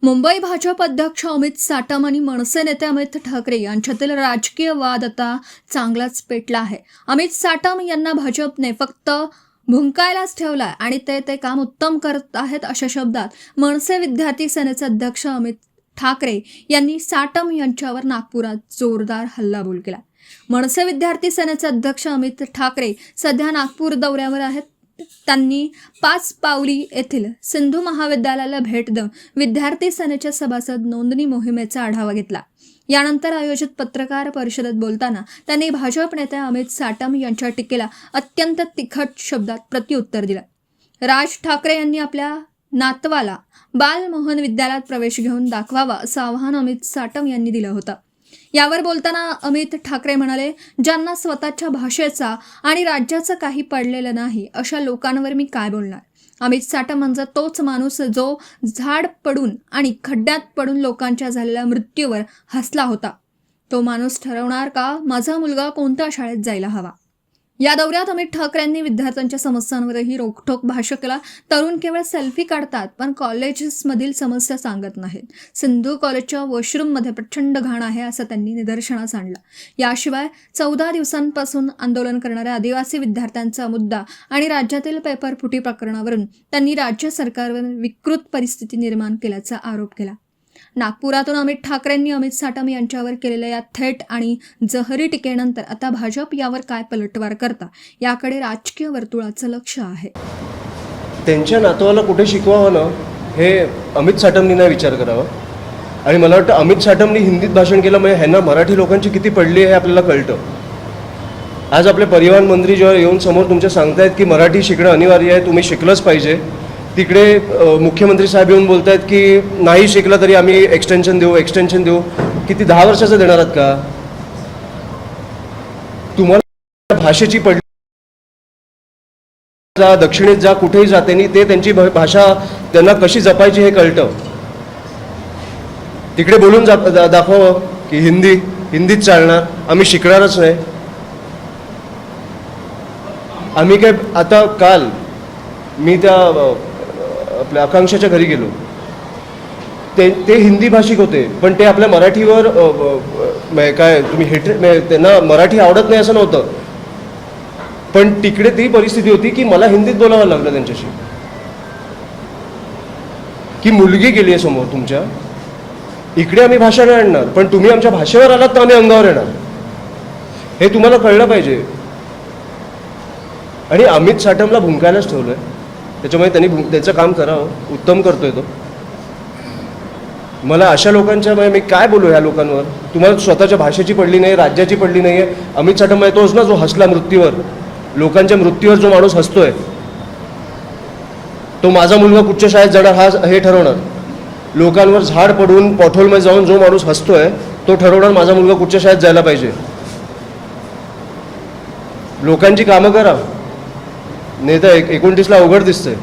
मुंबई भाजप अध्यक्ष अमित साटम आणि मनसे नेते अमित ठाकरे यांच्यातील राजकीय वाद आता चांगलाच पेटला आहे। अमित साटम यांना भाजपने फक्त भुंकायलाच ठेवलाय आणि ते काम उत्तम करत आहेत अशा शब्दात मनसे विद्यार्थी सेनेचे अध्यक्ष अमित ठाकरे यांनी साटम यांच्यावर नागपुरात जोरदार हल्लाबोल केला। मनसे विद्यार्थी सेनेचे अध्यक्ष अमित ठाकरे सध्या नागपूर दौऱ्यावर आहेत। त्यांनी पाचपावली येथील सिंधू महाविद्यालयाला भेट देऊन विद्यार्थी सेनेच्या सभासद नोंदणी मोहिमेचा आढावा घेतला। यानंतर आयोजित पत्रकार परिषदेत बोलताना त्यांनी भाजप नेते अमित साटम यांच्या टीकेला अत्यंत तिखट शब्दात प्रत्युत्तर दिलं। राज ठाकरे यांनी आपल्या नातवाला बाल मोहन विद्यालयात प्रवेश घेऊन दाखवावा असं आवाहन अमित साटम यांनी दिलं होतं। यावर बोलताना अमित ठाकरे म्हणाले, ज्यांना स्वतःच्या भाषेचा आणि राज्याचं काही पडलेलं नाही अशा लोकांवर मी काय बोलणार। अमित साटम म्हणजे तोच माणूस जो झाड पडून आणि खड्ड्यात पडून लोकांच्या झालेल्या मृत्यूवर हसला होता। तो माणूस ठरवणार का माझा मुलगा कोणत्या शाळेत जायला हवा। या दौऱ्यात अमित ठाकरेंनी विद्यार्थ्यांच्या समस्यांवरही रोखठोक भाष्य केला। तरुण केवळ सेल्फी काढतात पण कॉलेजेसमधील समस्या सांगत नाहीत। सिंधू कॉलेजच्या वॉशरूममध्ये प्रचंड घाण आहे असं त्यांनी निदर्शनास आणलं। याशिवाय 14 दिवसांपासून आंदोलन करणाऱ्या आदिवासी विद्यार्थ्यांचा मुद्दा आणि राज्यातील पेपर फुटी प्रकरणावरून त्यांनी राज्य सरकारवर विकृत परिस्थिती निर्माण केल्याचा आरोप केला। नागपुरातून अमित ठाकरेंनी अमित साटम यांच्यावर केलेल्या या थेट आणि जहरी टीकेनंतर आता भाजप यावर काय पलटवार करता याकडे राजकीय वर्तुळाचं लक्ष आहे। त्यांच्या नातवाला कुठे शिकवावं ना हे अमित साटमनी नाही विचार करावा। आणि मला वाटतं अमित साटमनी हिंदीत भाषण केलं म्हणजे ह्यांना मराठी लोकांची किती पडली आहे आपल्याला कळतं। आज आपले परिवहन मंत्री जेव्हा येऊन समोर तुमच्या सांगतायत की मराठी शिकणं अनिवार्य आहे, तुम्ही शिकलंच पाहिजे, तिकडे मुख्यमंत्री साहेब येऊन बोलत आहेत की नाही शिकलं तरी आम्ही एक्सटेन्शन देऊ। किती 10 वर्षाचं देणार आहात का? तुम्हाला भाषेची पडली जा, दक्षिणेत जा, कुठेही जा, ते त्यांची भाषा त्यांना कशी जपायची हे कळतं। तिकडे बोलून दाखवावं की हिंदीत चालणार, आम्ही शिकणारच नाही। आम्ही काय आता काल मी त्या आपल्या आकांक्षाच्या घरी गेलो, ते हिंदी भाषिक होते पण ते आपल्या मराठीवर काय तुम्ही त्यांना मराठी आवडत नाही असं नव्हतं, पण तिकडे ती परिस्थिती होती की मला हिंदीत बोलावं लागलं त्यांच्याशी की मुलगी गेली आहे समोर तुमच्या, इकडे आम्ही भाषा नाही आणणार पण तुम्ही आमच्या भाषेवर आलात तर आम्ही अंगावर येणार, हे तुम्हाला कळलं पाहिजे। आणि अमित साटमला भुंकायलाच ठेवलंय, त्याच्यामुळे त्यांनी त्याचं काम करावं, उत्तम करतोय तो। मला अशा लोकांच्या मी काय बोलू ह्या लोकांवर? तुम्हाला स्वतःच्या भाषेची पडली नाही, राज्याची पडली नाही आहे। अमित साटम आहे तोच ना जो हसला मृत्यूवर, लोकांच्या मृत्यूवर जो माणूस हसतोय, तो माझा मुलगा कुठच्या शाळेत जाणार हे ठरवणार। लोकांवर झाड पडून पॉटहोलमध्ये जाऊन जो माणूस हसतोय तो ठरवणार माझा मुलगा कुठच्या शाळेत जायला पाहिजे। लोकांची कामं करा, नाही तर 29ला अवघड दिसतंय।